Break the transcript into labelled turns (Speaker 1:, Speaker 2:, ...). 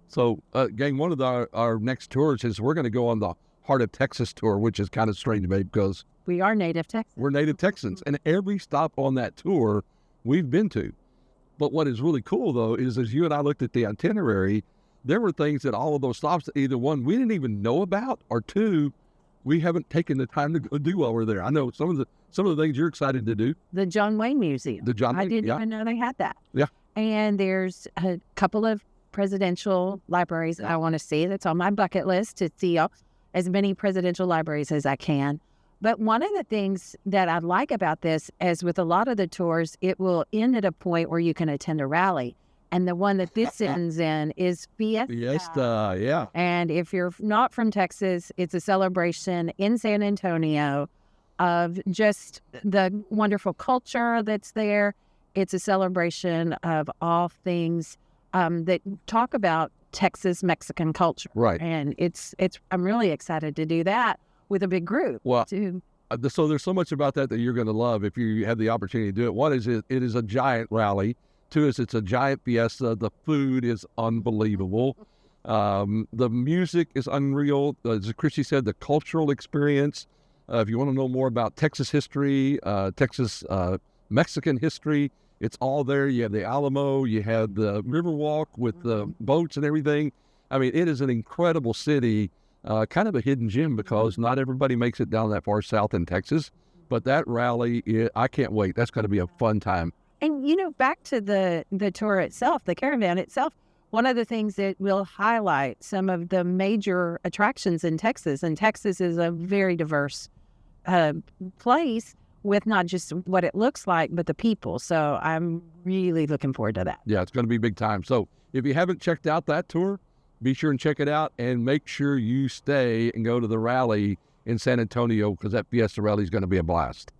Speaker 1: So, gang, one of our next tours is we're going to go on the Heart of Texas tour, which is kind of strange to me because
Speaker 2: we are native Texans.
Speaker 1: We're native Texans, and every stop on that tour we've been to. But what is really cool, though, is as you and I looked at the itinerary, there were things at all of those stops, either one, we didn't even know about, or two, we haven't taken the time to go do while we're there. I know some of the things you're excited to do.
Speaker 2: The John Wayne Museum. I didn't even know they had that.
Speaker 1: Yeah.
Speaker 2: And there's a couple of presidential libraries that I want to see. That's on my bucket list, to see as many presidential libraries as I can. But one of the things that I like about this, as with a lot of the tours, it will end at a point where you can attend a rally. And the one that this ends in is Fiesta.
Speaker 1: Fiesta, yeah.
Speaker 2: And if you're not from Texas, it's a celebration in San Antonio of just the wonderful culture that's there. It's a celebration of all things that talk about Texas Mexican culture.
Speaker 1: Right.
Speaker 2: And I'm really excited to do that with a big group.
Speaker 1: Well,
Speaker 2: too.
Speaker 1: So there's so much about that you're going to love if you have the opportunity to do it. One is it is a giant rally. Two is it's a giant fiesta. The food is unbelievable. The music is unreal. As Christie said, the cultural experience. If you want to know more about Texas history, Texas Mexican history, it's all there. You have the Alamo, you have the Riverwalk with the boats and everything. I mean, it is an incredible city, kind of a hidden gem because not everybody makes it down that far south in Texas. But that rally, I can't wait. That's going to be a fun time.
Speaker 2: And, back to the tour itself, the caravan itself, one of the things that will highlight some of the major attractions in Texas, and Texas is a very diverse place with not just what it looks like, but the people. So I'm really looking forward to that.
Speaker 1: Yeah, it's going to be big time. So if you haven't checked out that tour, be sure and check it out, and make sure you stay and go to the rally in San Antonio because that Fiesta rally is going to be a blast.